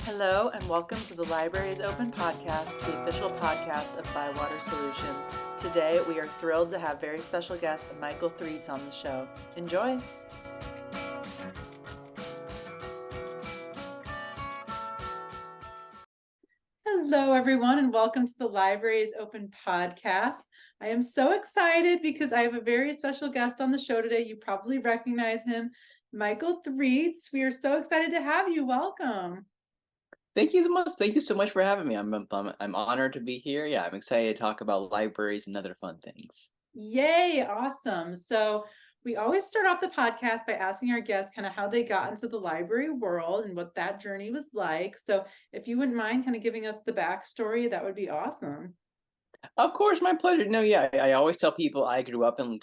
Hello, and welcome to the Library is Open podcast, the official podcast of Bywater Solutions. Today, we are thrilled to have very special guest Mychal Threets on the show. Enjoy! Hello, everyone, and welcome to the Library is Open podcast. I am so excited because I have a very special guest on the show today. You probably recognize him, Mychal Threets. We are so excited to have you. Welcome. Thank you so much. Thank you so much for having me. I'm honored to be here. Yeah, I'm excited to talk about libraries and other fun things. Yay, awesome. So we always start off the podcast by asking our guests kind of how they got into the library world and what that journey was like. So if you wouldn't mind kind of giving us the backstory, that would be awesome. Of course, my pleasure. No, yeah, I always tell people I grew up in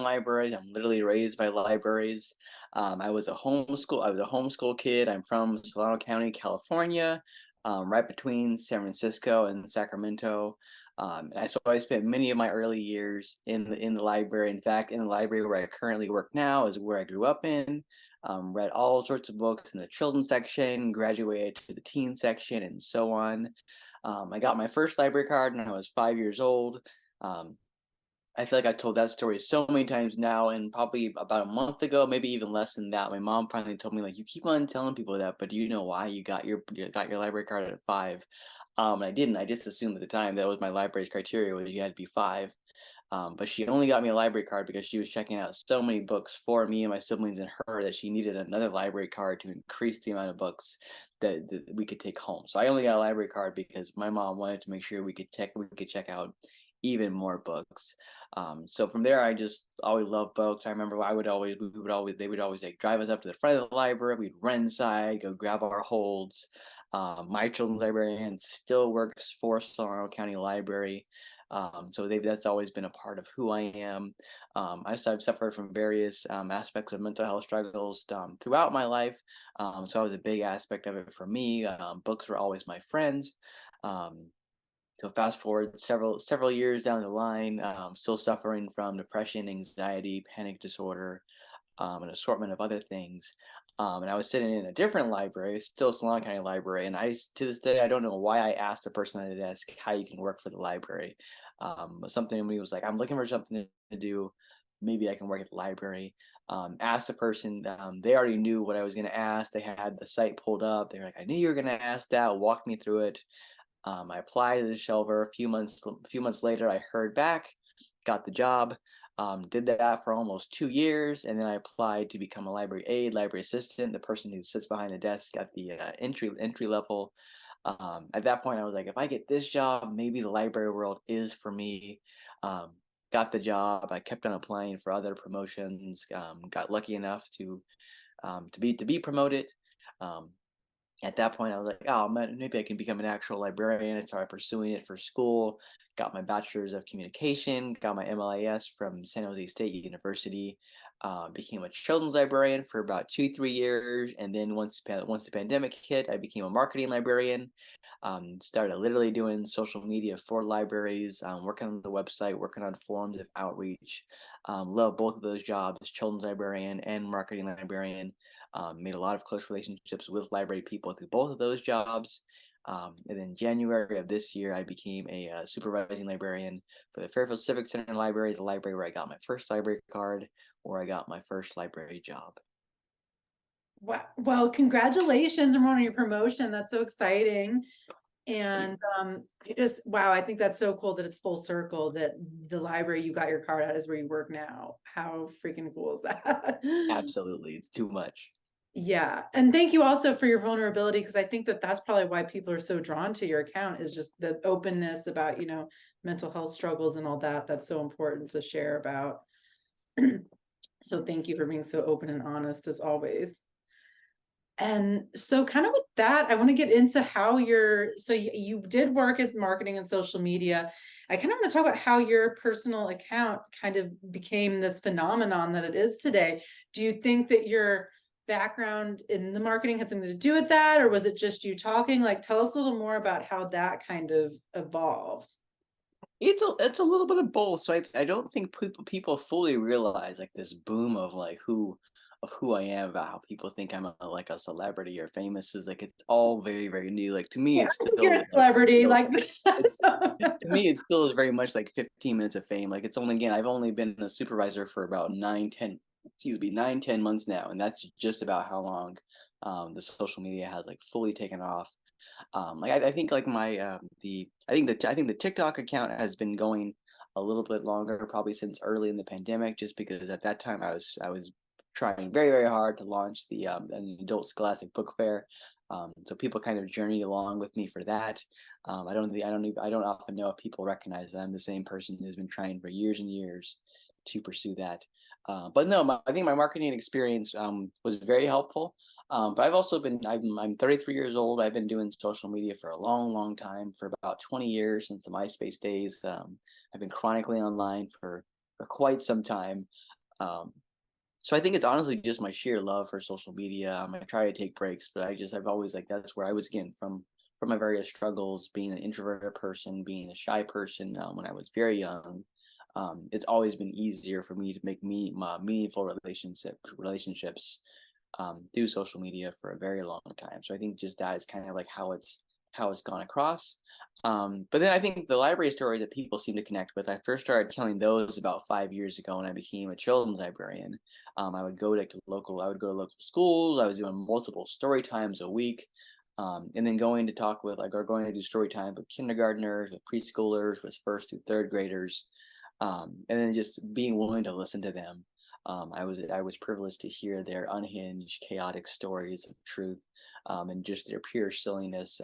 libraries. I'm literally raised by libraries. I was a homeschool kid. I'm from Solano County, California, right between San Francisco and Sacramento. So I spent many of my early years in the library. In fact, in the library where I currently work now is where I grew up in. Read all sorts of books in the children's section, graduated to the teen section, and so on. I got my first library card when I was 5 years old. Um, I feel like I've told that story so many times now, and probably about a month ago, maybe even less than that, my mom finally told me, like, you keep on telling people that, but do you know why you got your library card at 5? And I didn't. I just assumed at the time that was my library's criteria, was you had to be 5. But she only got me a library card because she was checking out so many books for me and my siblings and her that she needed another library card to increase the amount of books that we could take home. So I only got a library card because my mom wanted to make sure we could check out even more books. So from there, I just always loved books. I remember they would always like drive us up to the front of the library. We'd run inside, go grab our holds. My children's librarian still works for Solano County Library. That's always been a part of who I am. I've suffered from various aspects of mental health struggles throughout my life. So it was a big aspect of it for me. Books were always my friends. Um, so fast forward several years down the line, still suffering from depression, anxiety, panic disorder, an assortment of other things. And I was sitting in a different library, still Solano County Library, and to this day I don't know why I asked the person at the desk how you can work for the library. Something in me was like, I'm looking for something to do. Maybe I can work at the library. Asked the person. They already knew what I was going to ask. They had the site pulled up. They were like, I knew you were going to ask that. Walked me through it. I applied to the shelver. A few months later, I heard back, got the job. Did that for almost 2 years, and then I applied to become a library aide, library assistant, the person who sits behind the desk at the entry level. At that point, I was like, if I get this job, maybe the library world is for me. Um, got the job. I kept on applying for other promotions. Got lucky enough to be promoted. Um, at that point, I was like, oh, man, maybe I can become an actual librarian. I started pursuing it for school, got my bachelor's of communication, got my MLIS from San Jose State University, became a children's librarian for about 2, 3 years. And then once the pandemic hit, I became a marketing librarian. Started literally doing social media for libraries, working on the website, working on forums of outreach. Love both of those jobs, children's librarian and marketing librarian. Made a lot of close relationships with library people through both of those jobs. And then January of this year, I became a supervising librarian for the Fairfield Civic Center Library, the library where I got my first library card, where I got my first library job. Wow. Well, congratulations on your promotion. That's so exciting. Thank And wow, I think that's so cool that it's full circle, that the library you got your card at is where you work now. How freaking cool is that? Absolutely, it's too much. Yeah. And thank you also for your vulnerability, because I think that that's probably why people are so drawn to your account, is just the openness about, mental health struggles and all that. That's so important to share about. So thank you for being so open and honest as always. And so kind of with that, I want to get into how you did work as marketing and social media. I kind of want to talk about how your personal account kind of became this phenomenon that it is today. Do you think that your background in the marketing had something to do with that, or was it just you talking? Like, tell us a little more about how that kind of evolved. It's a little bit of both. So I don't think people fully realize like this boom of like who of who I am, about how people think I'm like a celebrity or famous, is like it's all very, very new. Like to me, Yeah, it's I think you're a still like celebrity, so like it's that. to me, it's still very much like 15 minutes of fame. Like it's only again, I've only been a supervisor for about 9, 10 months now, and that's just about how long the social media has like fully taken off. Like I think like my I think the TikTok account has been going a little bit longer, probably since early in the pandemic, just because at that time I was trying very, very hard to launch the an adult scholastic book fair. So people kind of journeyed along with me for that. I don't often know if people recognize that I'm the same person who's been trying for years and years to pursue that. But no, I think my marketing experience was very helpful. But I'm 33 years old. I've been doing social media for a long, long time, for about 20 years, since the MySpace days. I've been chronically online for quite some time. Um, so I think it's honestly just my sheer love for social media. I try to take breaks, but I've always like that's where I was again from my various struggles, being an introverted person, being a shy person when I was very young. It's always been easier for me to make meaningful relationships through social media for a very long time. So I think just that is kind of like how it's gone across. But then I think the library stories that people seem to connect with, I first started telling those about 5 years ago when I became a children's librarian. I would go to local schools. I was doing multiple story times a week. And then going to do story time with kindergartners, with preschoolers, with first through third graders, and then just being willing to listen to them. I was privileged to hear their unhinged, chaotic stories of truth, and just their pure silliness,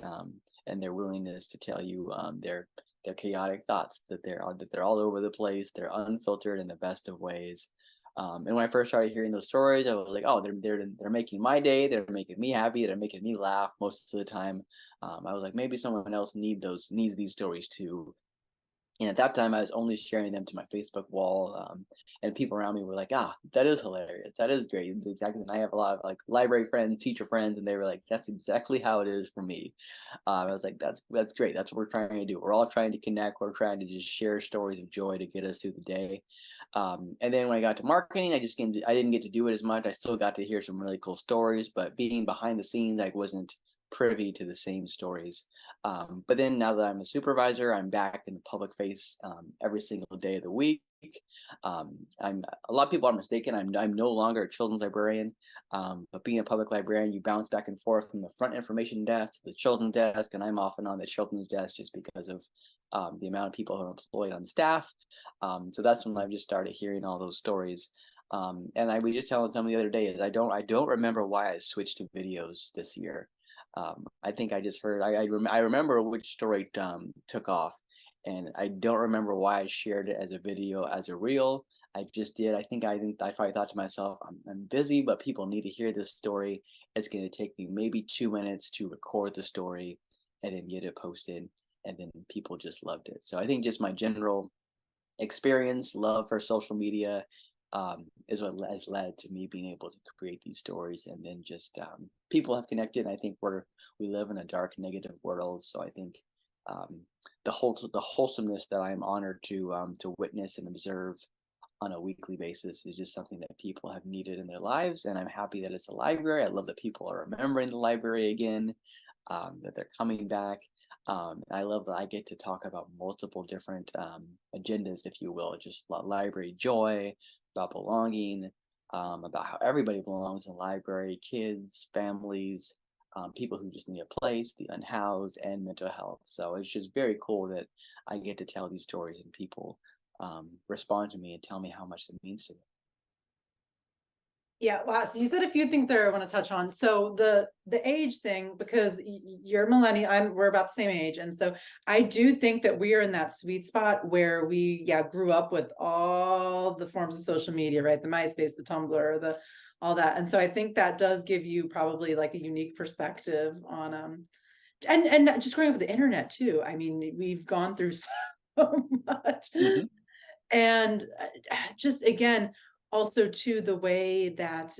and their willingness to tell you their chaotic thoughts, that they're all over the place, they're unfiltered in the best of ways. And when I first started hearing those stories, I was like, oh, they're making my day, they're making me happy, they're making me laugh most of the time. I was like, maybe someone else needs these stories too. And at that time, I was only sharing them to my Facebook wall, and people around me were like, "Ah, that is hilarious. That is great." Exactly. And I have a lot of like library friends, teacher friends, and they were like, "That's exactly how it is for me." I was like, "That's great. That's what we're trying to do. We're all trying to connect. We're trying to just share stories of joy to get us through the day." And then when I got to marketing, I didn't get to do it as much. I still got to hear some really cool stories, but being behind the scenes, I wasn't privy to the same stories. But then now that I'm a supervisor, I'm back in the public face every single day of the week. I'm A lot of people are mistaken. I'm no longer a children's librarian, but being a public librarian, you bounce back and forth from the front information desk to the children's desk, and I'm often on the children's desk just because of the amount of people who are employed on staff. So that's when I've just started hearing all those stories. And I was just telling someone the other day is I don't remember why I switched to videos this year. I think I just heard I remember which story took off, and I don't remember why I shared it as a video as a reel. I just did. I probably thought to myself, I'm busy, but people need to hear this story. It's going to take me maybe 2 minutes to record the story and then get it posted, and then people just loved it. So I think just my general experience, love for social media, is what has led to me being able to create these stories. And then just people have connected. I think we live in a dark, negative world, so I think um, the wholesomeness that I'm honored to witness and observe on a weekly basis is just something that people have needed in their lives. And I'm happy that it's a library. I love that people are remembering the library again, that they're coming back. I love that I get to talk about multiple different agendas, if you will, just library joy, about belonging, about how everybody belongs in the library, kids, families, people who just need a place, the unhoused, and mental health. So it's just very cool that I get to tell these stories and people respond to me and tell me how much it means to them. Yeah, wow. So you said a few things there I want to touch on. So the age thing, because you're millennial, we're about the same age, and so I do think that we are in that sweet spot where we grew up with all the forms of social media, right? The MySpace, the Tumblr, the all that, and so I think that does give you probably like a unique perspective on and just growing up with the internet too. I mean, we've gone through so much. Hmm. And just again, also to the way that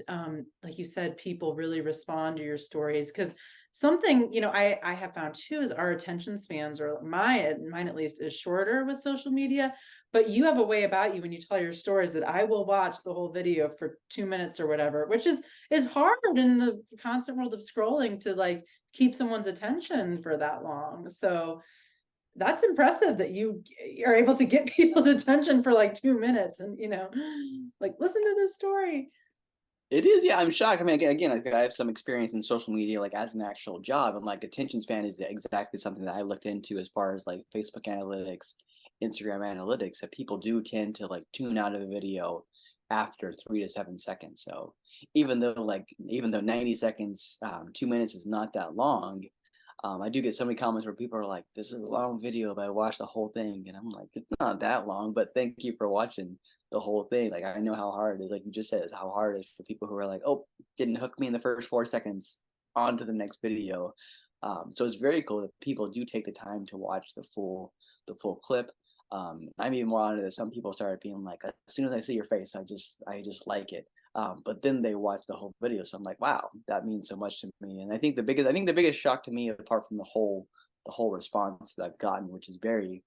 like you said, people really respond to your stories, because something, I have found too is our attention spans, or mine at least, is shorter with social media. But you have a way about you when you tell your stories that I will watch the whole video for 2 minutes or whatever, which is hard in the constant world of scrolling to like keep someone's attention for that long. So that's impressive that you are able to get people's attention for like 2 minutes and like listen to this story. It is, yeah. I'm shocked. I mean, again, I have some experience in social media, like as an actual job, and like attention span is exactly something that I looked into as far as like Facebook analytics, Instagram analytics. That people do tend to like tune out of a video after 3 to 7 seconds. So even though 90 seconds, 2 minutes is not that long, I do get so many comments where people are like, "This is a long video, but I watched the whole thing," and I'm like, "It's not that long, but thank you for watching the whole thing." Like I know how hard it is, like you just said, is how hard it is for people who are like, "Oh, didn't hook me in the first 4 seconds, on to the next video." So it's very cool that people do take the time to watch the full clip. I'm even more honored that some people started being like, as soon as I see your face, I just like it. But then they watch the whole video, so I'm like, wow, that means so much to me. And I think the biggest shock to me, apart from the whole response that I've gotten, which is very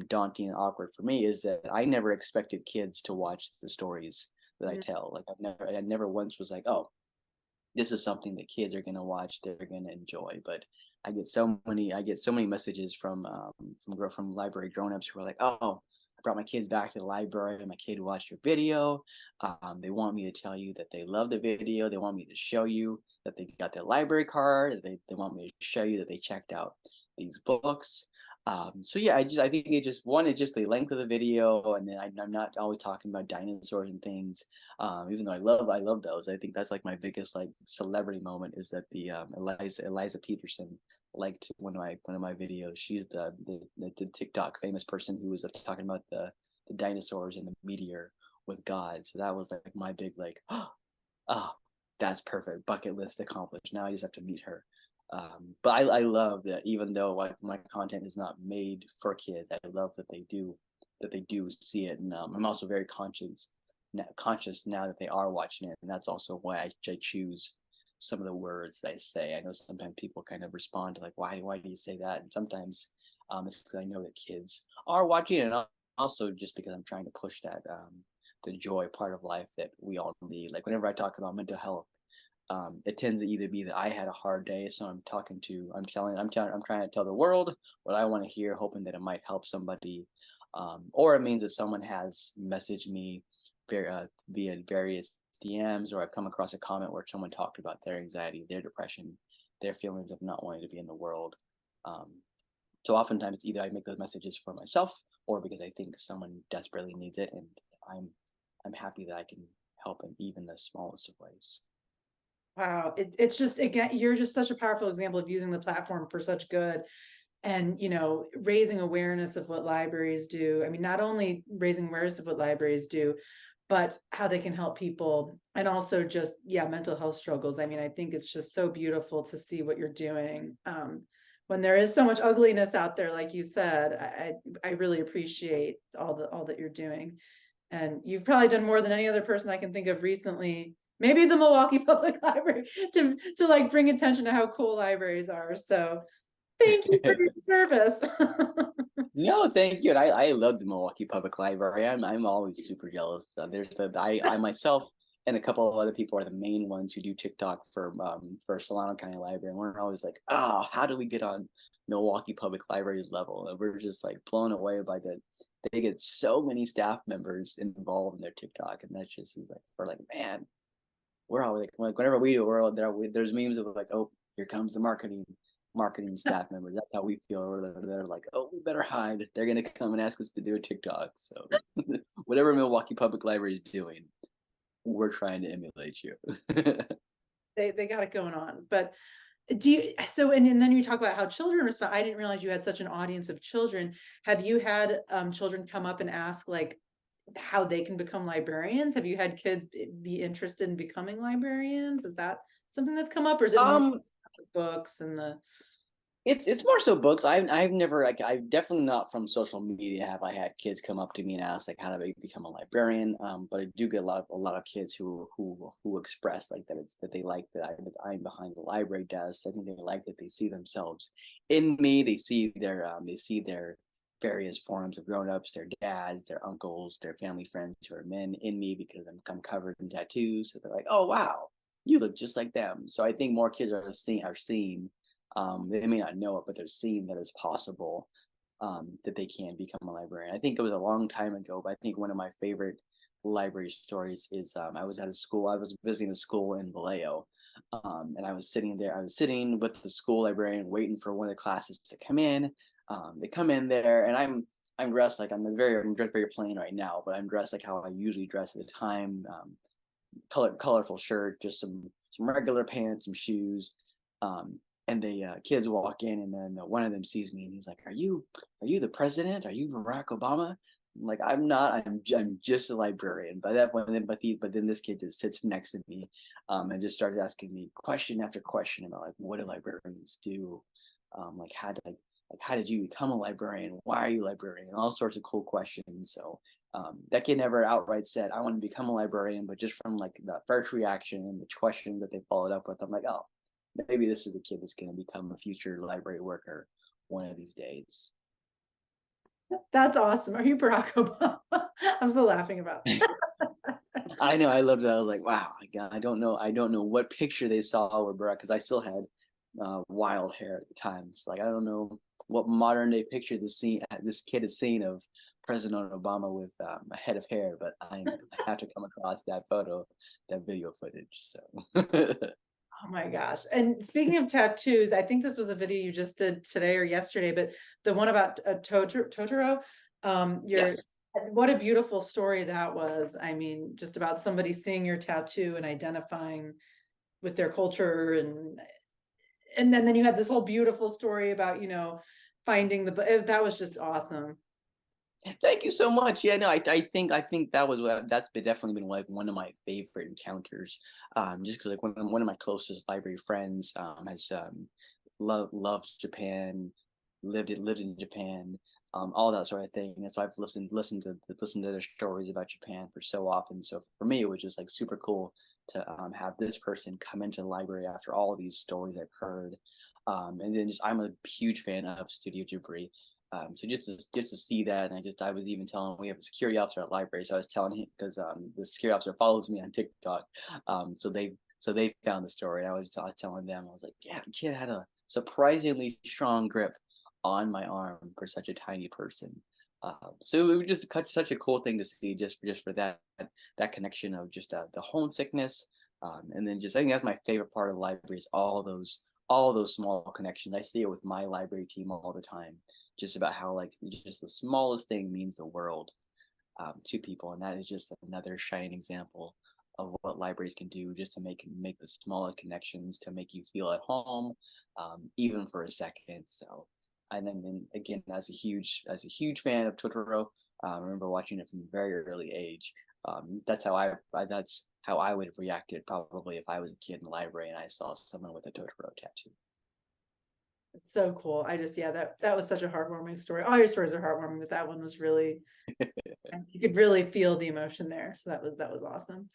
daunting and awkward for me, is that I never expected kids to watch the stories that I Mm. tell. Like I never once was like, oh, this is something that kids are gonna watch, they're gonna enjoy. But I get so many messages from library grown-ups who are like, oh, I brought my kids back to the library and my kid watched your video. They want me to tell you that they love the video. They want me to show you that they got their library card. They want me to show you that they checked out these books. So yeah, I think it just one, it's just the length of the video, and then I'm not always talking about dinosaurs and things. Even though I love those. I think that's like my biggest like celebrity moment is that the Eliza Peterson liked one of my videos. She's the TikTok famous person who was talking about the dinosaurs and the meteor with God. So that was like my big like, oh, that's perfect, bucket list accomplished. Now I just have to meet her. But I love that even though my content is not made for kids, I love that they do see it, and I'm also very conscious now that they are watching it, and that's also why I choose some of the words that I say. I know sometimes people kind of respond to like, why do you say that? And sometimes it's because I know that kids are watching it, and also just because I'm trying to push that the joy part of life that we all need. Like whenever I talk about mental health, it tends to either be that I had a hard day, so I'm trying to tell the world what I want to hear, hoping that it might help somebody, or it means that someone has messaged me via various DMs, or I've come across a comment where someone talked about their anxiety, their depression, their feelings of not wanting to be in the world. Um, so oftentimes it's either I make those messages for myself, or because I think someone desperately needs it, and I'm I'm happy that I can help in even the smallest of ways. Wow, it's just, again, you're just such a powerful example of using the platform for such good, and raising awareness of what libraries do. I mean, not only raising awareness of what libraries do, but how they can help people, and also just, yeah, mental health struggles. I mean, I think it's just so beautiful to see what you're doing, when there is so much ugliness out there, like you said. I really appreciate all that you're doing, and you've probably done more than any other person I can think of recently, maybe the Milwaukee Public Library, to like bring attention to how cool libraries are. So thank you for your service. No, thank you. And I love the Milwaukee Public Library. I'm always super jealous. I myself and a couple of other people are the main ones who do TikTok for Solano County Library. And we're always like, oh, how do we get on Milwaukee Public Library's level? And we're just like blown away by that. They get so many staff members involved in their TikTok, and that's just is like we're like, man, we're all like whenever we do, we're all there. There's memes of like, oh, here comes the marketing staff members. That's how we feel. Or they're like, oh, we better hide. They're gonna come and ask us to do a TikTok. So whatever Milwaukee Public Library is doing, we're trying to emulate you. They got it going on. But do you, so, and then you talk about how children respond. I didn't realize you had such an audience of children. Have you had children come up and ask like how they can become librarians? Have you had kids be interested in becoming librarians? Is that something that's come up, or is it more um, the books and the It's more so books. I've never like I've definitely not from social media have I had kids come up to me and ask like how do I become a librarian. But I do get a lot of kids who express like that it's that they like that I'm behind the library desk. I think they like that they see themselves in me. They see their various forms of grown-ups, their dads, their uncles, their family friends who are men in me because I'm covered in tattoos. So they're like, oh wow, you look just like them. So I think more kids are seeing they may not know it, but they're seeing that it's possible that they can become a librarian. I think it was a long time ago, but I think one of my favorite library stories is I was at a school, I was visiting a school in Vallejo, and I was sitting there, I was sitting with the school librarian waiting for one of the classes to come in. They come in there, and I'm dressed like I'm dressed very plain right now, but I'm dressed like how I usually dress at the time. Colorful shirt, just some regular pants, some shoes. And the kids walk in, and then one of them sees me, and he's like, "Are you the president? Are you Barack Obama?" I'm like, "I'm not. I'm just a librarian." By that point, but then this kid just sits next to me, and just started asking me question after question about like what do librarians do, how did you become a librarian? Why are you a librarian? And all sorts of cool questions. So that kid never outright said I want to become a librarian, but just from like the first reaction and the question that they followed up with, I'm like, oh, maybe this is the kid that's going to become a future library worker one of these days. That's awesome. Are you Barack Obama? I'm still laughing about that. I know, I loved it. I was like, wow, I don't know what picture they saw with Barack because I still had wild hair at the time. It's like I don't know what modern day picture this kid is seeing of President Obama with a head of hair, but I have to come across that photo, that video footage. So Oh my gosh. And speaking of tattoos, I think this was a video you just did today or yesterday, but the one about Totoro, your yes. what a beautiful story that was. I mean, just about somebody seeing your tattoo and identifying with their culture, and then you had this whole beautiful story about, finding that was just awesome. Thank you so much. Yeah, no, I think that's definitely been like one of my favorite encounters. Just because like one of my closest library friends has loves Japan, lived in Japan, all that sort of thing. And so I've listened to their stories about Japan for so often. So for me, it was just like super cool to have this person come into the library after all of these stories I've heard. And then just I'm a huge fan of Studio Ghibli. So just to see that, and I was even telling we have a security officer at library, so I was telling him because the security officer follows me on TikTok, so they found the story, and I was telling them I was like, yeah, the kid had a surprisingly strong grip on my arm for such a tiny person. So it was just such a cool thing to see, just for that connection of just the homesickness, and then just I think that's my favorite part of the library is all those small connections. I see it with my library team all the time just about how like just the smallest thing means the world to people, and that is just another shining example of what libraries can do just to make the smaller connections to make you feel at home, even for a second. So, and then again, as a huge fan of Totoro, I remember watching it from a very early age. That's how I would have reacted probably if I was a kid in the library and I saw someone with a Totoro tattoo. It's so cool. Yeah, that was such a heartwarming story. All your stories are heartwarming, but that one was really, you could really feel the emotion there. So that was awesome.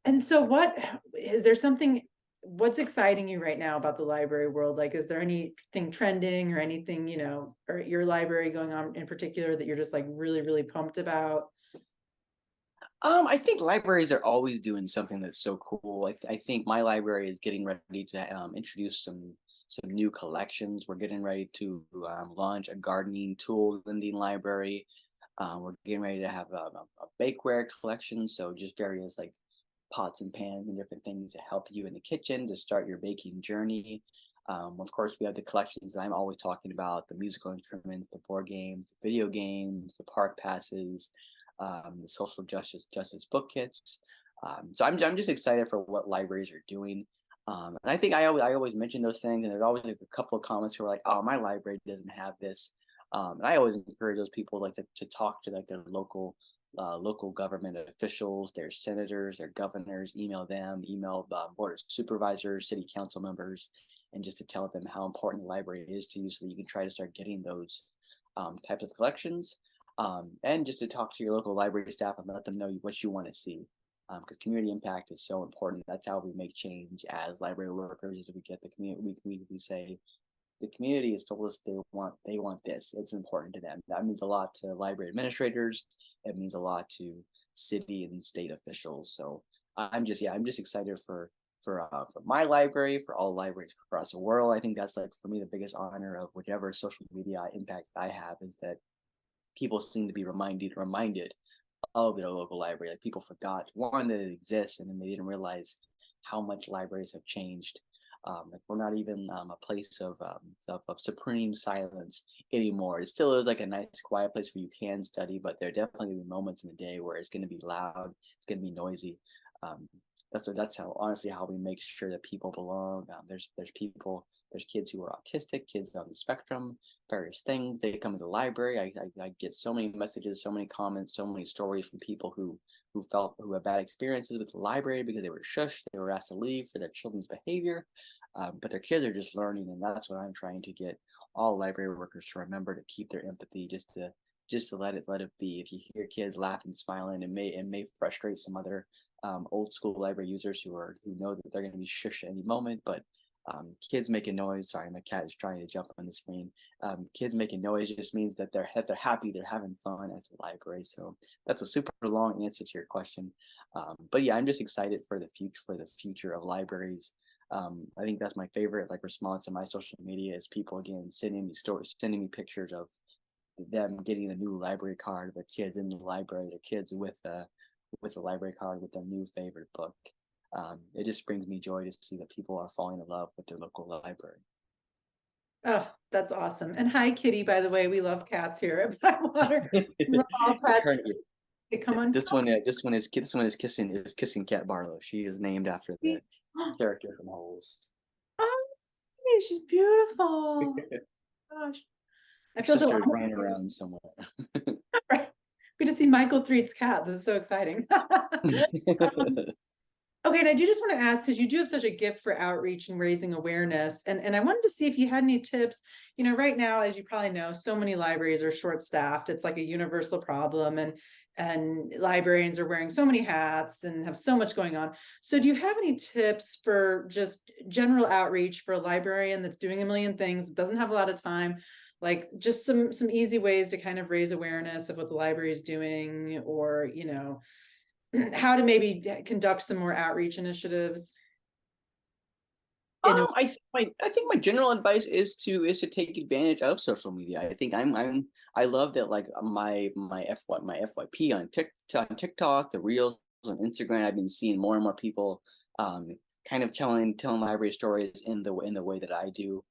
And so what is there something what's exciting you right now about the library world? Like, is there anything trending or anything, or your library going on in particular that you're just like really, really pumped about? I think libraries are always doing something that's so cool. I think my library is getting ready to introduce some new collections. We're getting ready to launch a gardening tool lending library. We're getting ready to have a bakeware collection, so just various like pots and pans and different things to help you in the kitchen to start your baking journey. Of course, we have the collections that I'm always talking about: the musical instruments, the board games, the video games, the park passes, the social justice book kits. So I'm just excited for what libraries are doing. And I think I always mention those things, and there's always like a couple of comments who are like, "Oh, my library doesn't have this." And I always encourage those people like to talk to like their local government officials, their senators, their governors, email them, email board of supervisors, city council members, and just to tell them how important the library is to you, so that you can try to start getting those types of collections, and just to talk to your local library staff and let them know what you want to see, because community impact is so important. That's how we make change as library workers. Is we get the community, we say the community has told us they want this. It's important to them. That means a lot to library administrators. It means a lot to city and state officials. So I'm just excited for my library, for all libraries across the world. I think that's, like, for me, the biggest honor of whatever social media impact I have, is that people seem to be reminded of their local library. Like, people forgot, one, that it exists, and then they didn't realize how much libraries have changed. Like, we're not even a place of supreme silence anymore. It still is like a nice, quiet place where you can study, but there are definitely gonna be moments in the day where it's going to be loud, it's going to be noisy. Um, that's how, honestly, how we make sure that people belong. There's kids who are autistic, kids on the spectrum, various things. They come to the library. I get so many messages, so many comments, so many stories from people who had bad experiences with the library because they were shushed, they were asked to leave for their children's behavior, but their kids are just learning, and that's what I'm trying to get all library workers to remember, to keep their empathy, just to let it be. If you hear kids laughing, smiling, it may frustrate some other old school library users who know that they're going to be shushed at any moment, but kids making noise. Sorry, my cat is trying to jump on the screen. Kids making noise just means that they're happy, they're having fun at the library. So that's a super long answer to your question, but yeah, I'm just excited for the future of libraries. I think that's my favorite, like, response to my social media, is people, again, sending me stories, sending me pictures of them getting a new library card, their kids in the library, their kids with a library card with their new favorite book. It just brings me joy to see that people are falling in love with their local library. Oh, that's awesome. And hi, Kitty, by the way, we love cats here at Blackwater. We love all pets. Currently, They come on. this one is kissing Cat Barlow. She is named after the character from Holes. Oh, she's beautiful. Gosh, I Her feel so sister is running honored. around somewhere. Right. We just see Mychal Threets' cat. This is so exciting. Um, okay, and I do just want to ask, because you do have such a gift for outreach and raising awareness, and I wanted to see if you had any tips. Right now, as you probably know, so many libraries are short-staffed. It's like a universal problem, and librarians are wearing so many hats and have so much going on. So do you have any tips for just general outreach for a librarian that's doing a million things, doesn't have a lot of time? Like, just some easy ways to kind of raise awareness of what the library is doing, or how to maybe conduct some more outreach initiatives in a. I think my general advice is to take advantage of social media. I think I love that, like, my FYP on TikTok, the reels on Instagram. I've been seeing more and more people um kind of telling library stories in the way that I do.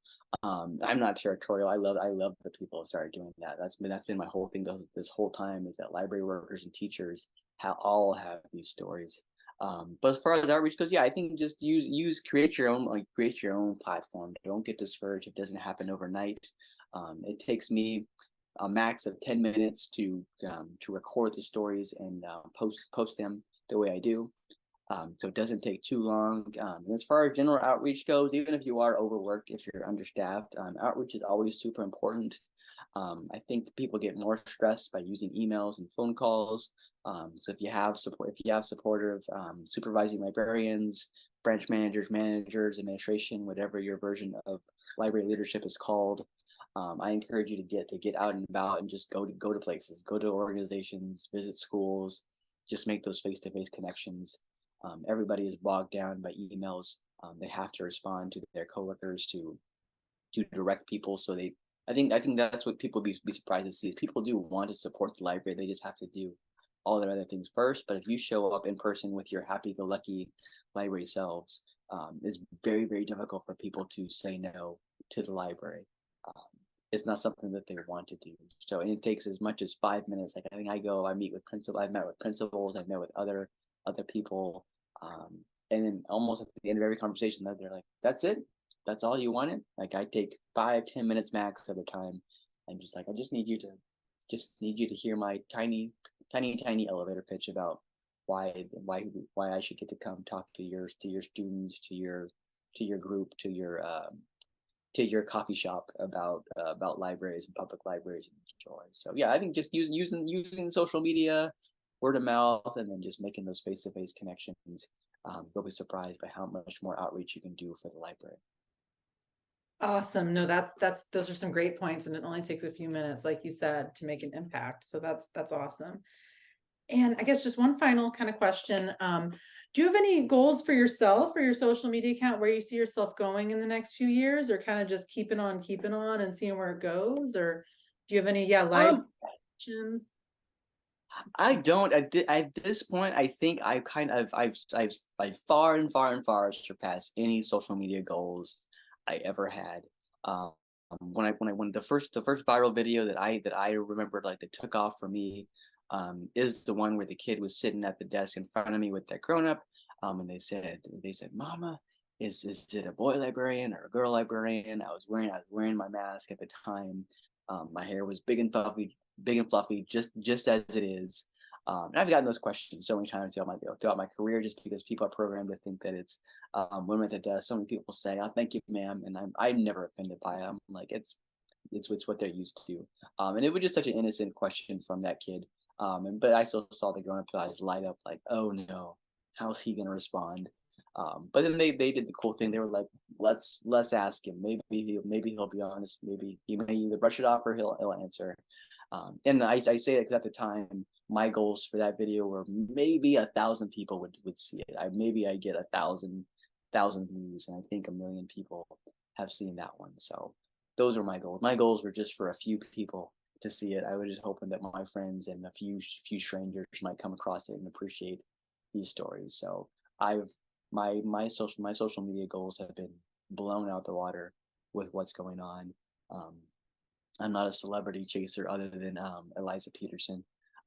I'm not territorial. I love that people have started doing that. That's been my whole thing this whole time, is that library workers and teachers all have these stories. But as far as outreach goes, yeah, I think just create your own platform. Don't get discouraged if it doesn't happen overnight. It takes me a max of 10 minutes to record the stories and post them the way I do. So it doesn't take too long. And as far as general outreach goes, even if you are overworked, if you're understaffed, outreach is always super important. I think people get more stressed by using emails and phone calls. So if you have supportive supervising librarians, branch managers, administration, whatever your version of library leadership is called, I encourage you to get out and about and just go to places, go to organizations, visit schools, just make those face-to-face connections. Everybody is bogged down by emails. They have to respond to their coworkers to direct people. So I think that's what people be surprised to see. People do want to support the library. They just have to do all their other things first. But if you show up in person with your happy-go-lucky library selves, it's very, very difficult for people to say no to the library. Um, it's not something that they want to do. So, and it takes as much as 5 minutes. Like, I think I've met with principals, I've met with other people, and then almost at the end of every conversation, they're like, "That's it? That's all you wanted?" Like, I take 5-10 minutes max at a time. I'm just like, I just need you to hear my tiny elevator pitch about why I should get to come talk to your students, to your group, to your coffee shop about libraries and public libraries and joy. So yeah, I think just using social media, word of mouth, and then just making those face to face connections. You'll be surprised by how much more outreach you can do for the library. Awesome. No, that's those are some great points, and it only takes a few minutes, like you said, to make an impact. So that's awesome. And I guess just one final kind of question. Do you have any goals for yourself or your social media account where you see yourself going in the next few years, or kind of just keeping on and seeing where it goes? Or do you have any, live Um, actions? I don't at this point. I think I've far and far and far surpassed any social media goals I ever had. Um, when the first viral video that I remembered like that took off for me, is the one where the kid was sitting at the desk in front of me with that grown up, and they said, "Mama, is it a boy librarian or a girl librarian?" I was wearing my mask at the time. My hair was big and fluffy, just as it is. And I've gotten those questions so many times throughout my career, just because people are programmed to think that it's women at the desk. So many people say, "Oh, thank you, ma'am," and I'm never offended by it. I'm like, it's what they're used to. And it was just such an innocent question from that kid. But I still saw the grown up eyes light up, like, "Oh no, how's he gonna respond?" But then they did the cool thing. They were like, "Let's ask him. Maybe he'll be honest. Maybe he may either brush it off or he'll answer." And I say that because at the time, my goals for that video were maybe 1,000 people would see it. Maybe I get 1,000 views, and I think 1 million people have seen that one. So those were my goals. My goals were just for a few people to see it. I was just hoping that my friends and a few strangers might come across it and appreciate these stories. So I've my social media goals have been blown out the water with what's going on. Um, I'm not a celebrity chaser other than Eliza Peterson.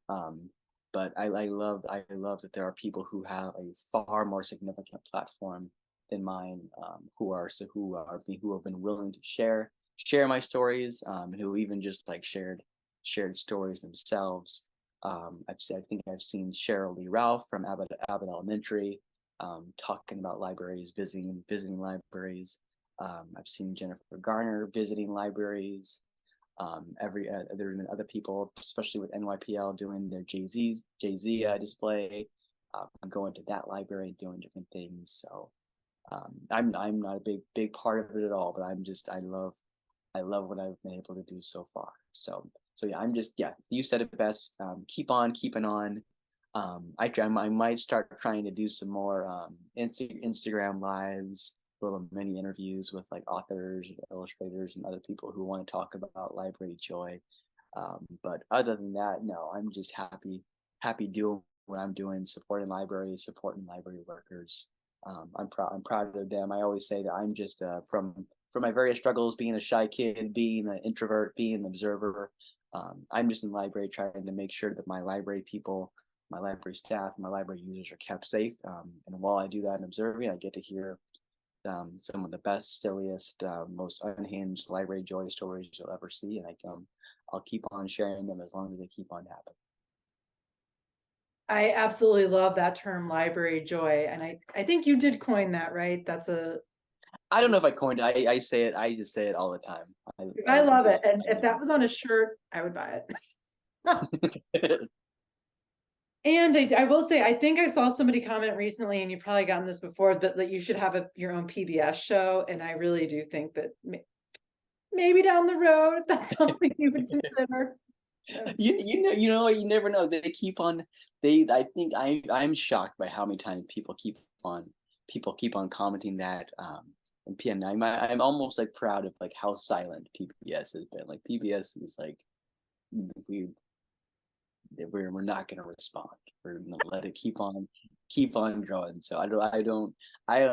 Um, but I love that there are people who have a far more significant platform than mine, who have been willing to share my stories, and who even just like shared stories themselves. I think I've seen Cheryl Lee Ralph from Abbott Elementary, talking about libraries, visiting libraries. I've seen Jennifer Garner visiting libraries. There have been other people, especially with NYPL, doing their Jay-Z display, going to that library and doing different things. So I'm not a big part of it at all, but I love what I've been able to do so far. So yeah, you said it best. Keep on keeping on. I might start trying to do some more Instagram lives, little mini interviews with like authors, illustrators, and other people who want to talk about library joy. But other than that, no, I'm just happy doing what I'm doing, supporting libraries, supporting library workers. I'm proud of them. I always say that I'm just from my various struggles, being a shy kid, being an introvert, being an observer. I'm just in the library trying to make sure that my library people, my library staff, my library users are kept safe. And while I do that and observing, I get to hear some of the best, silliest, most unhinged library joy stories you'll ever see, and I'll keep on sharing them as long as they keep on happening. I absolutely love that term library joy. And I think you did coin that, right? I don't know if I coined it. I say it. I just say it all the time. I It's love it. just And if that was on a shirt, I would buy it. And I will say, I think I saw somebody comment recently, and you've probably gotten this before, but that you should have your own PBS show. And I really do think that maybe down the road, if that's something you would consider. You never know. They keep on. I think I'm shocked by how many times people keep on commenting that. And I'm almost like proud of like how silent PBS has been. Like PBS is like we we're not going to respond. We're going to let it keep on growing. So I don't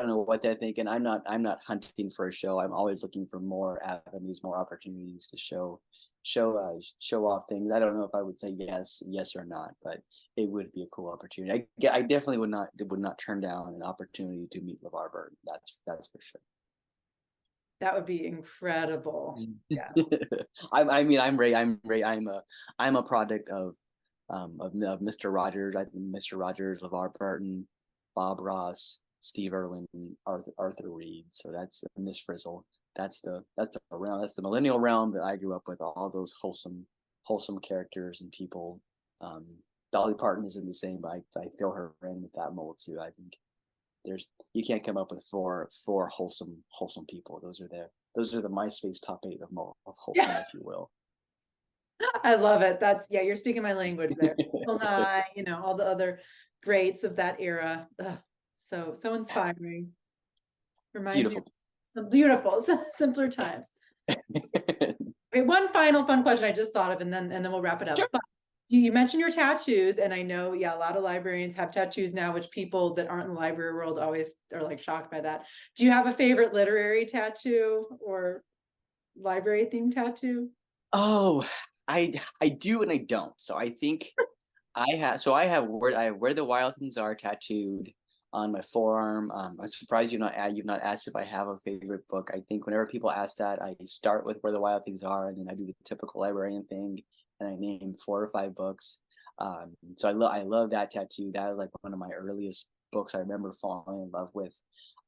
know what they're thinking. I'm not hunting for a show. I'm always looking for more avenues, more opportunities to show off things. I don't know if I would say yes or not, but it would be a cool opportunity. I definitely would not turn down an opportunity to meet LeVar Burton. That's for sure. That would be incredible. Yeah. I mean, I'm a product of Mr. Rogers. I think Mr. Rogers, LeVar Burton, Bob Ross, Steve Irwin, Arthur Reed. So that's Miss Frizzle. that's the realm, that's the millennial realm that I grew up with. All those wholesome characters and people. Um, Dolly Parton is in the same, but I throw her in with that mold too. I think you can't come up with four wholesome people. Those are the MySpace top 8 of wholesome, Yeah. if you will. I love it. You're speaking my language there. Well, all the other greats of that era. Ugh, so inspiring. Reminds me of Beautiful. some beautiful, simpler times. Okay, one final fun question I just thought of, and then we'll wrap it up. Sure. But you mentioned your tattoos, and I know, a lot of librarians have tattoos now, which people that aren't in the library world always are like shocked by that. Do you have a favorite literary tattoo or library themed tattoo? Oh, I do and I don't. So I think I have where the wild things are tattooed on my forearm. I'm surprised you've not asked if I have a favorite book. I think whenever people ask that, I start with where the wild things are, and then I do the typical librarian thing, and I name 4 or 5 books. So I love that tattoo. That is like one of my earliest books I remember falling in love with.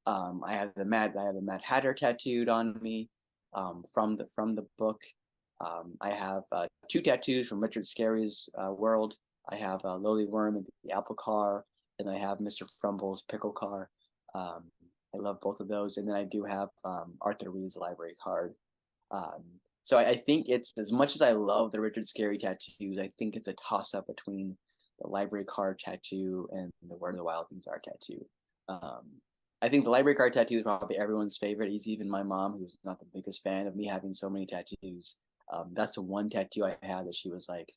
I have the Mad Hatter tattooed on me, from the book. I have 2 tattoos from Richard Scarry's world. I have Lowly Worm and the Apple Car, and I have Mr. Frumble's Pickle Car. I love both of those, and then I do have Arthur Reed's library card. Um, so I think it's, as much as I love the Richard Scarry tattoos, I think it's a toss up between the library card tattoo and the Where the Wild Things Are tattoo. I think the library card tattoo is probably everyone's favorite. It's even my mom, who's not the biggest fan of me having so many tattoos. That's the one tattoo I had that she was like,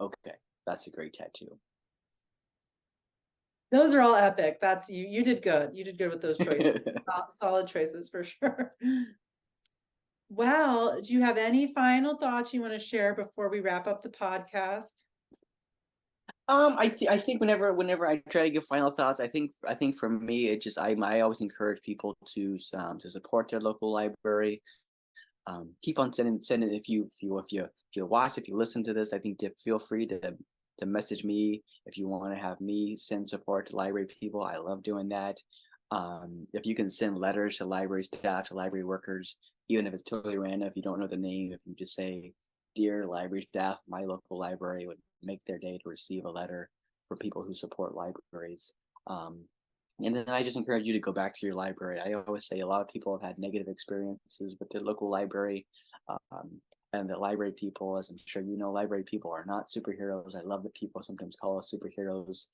okay, that's a great tattoo. Those are all epic. That's you did good. You did good with those choices. Solid choices for sure. Well, do you have any final thoughts you want to share before we wrap up the podcast? I think whenever I try to give final thoughts, I think for me, it just I always encourage people to support their local library. Keep on sending if you watch, if you listen to this, I think feel free to message me if you want to have me send support to library people. I love doing that. If you can send letters to library staff, to library workers, even if it's totally random, if you don't know the name, if you just say, "Dear library staff, my local library," would make their day to receive a letter from people who support libraries. And then I just encourage you to go back to your library. I always say a lot of people have had negative experiences with their local library. And the library people, as I'm sure you know, library people are not superheroes. I love that people sometimes call us superheroes.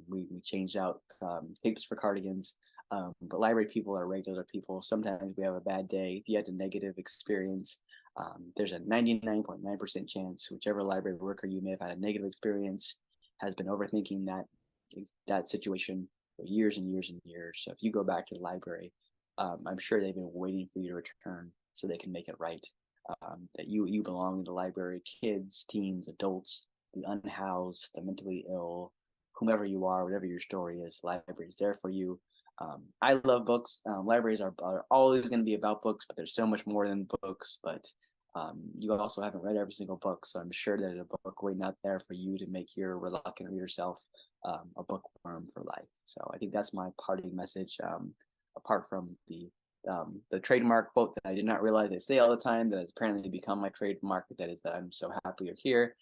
We changed out capes for cardigans. But library people are regular people. Sometimes we have a bad day. If you had a negative experience, there's a 99.9% chance whichever library worker you may have had a negative experience has been overthinking that situation for years and years and years. So if you go back to the library, I'm sure they've been waiting for you to return so they can make it right. That you belong in the library, kids, teens, adults, the unhoused, the mentally ill, whomever you are, whatever your story is, the library is there for you. I love books. Libraries are always going to be about books, but there's so much more than books. But you also haven't read every single book, so I'm sure there's a book waiting out there for you to make your reluctant reader self a bookworm for life. So I think that's my parting message. Apart from the trademark quote that I did not realize I say all the time, that has apparently become my trademark, that is that I'm so happy you're here.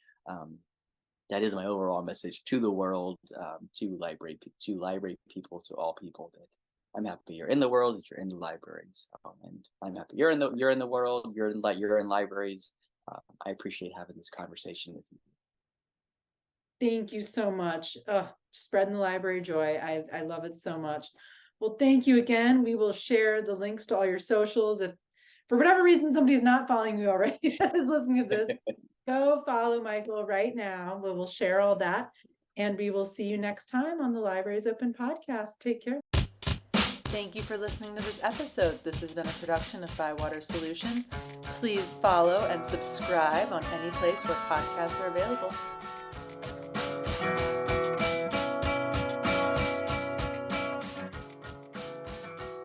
That is my overall message to the world, to library people, to all people, that I'm happy you're in the world, that you're in the libraries, and I'm happy you're in the world, you're in libraries. I appreciate having this conversation with you. Thank you so much. Spreading the library joy. I love it so much. Well, thank you again. We will share the links to all your socials. If for whatever reason somebody's not following you already that is listening to this, go follow Mychal right now. We will share all that, and we will see you next time on the Libraries Open podcast. Take care. Thank you for listening to this episode. This has been a production of Bywater Solutions. Please follow and subscribe on any place where podcasts are available.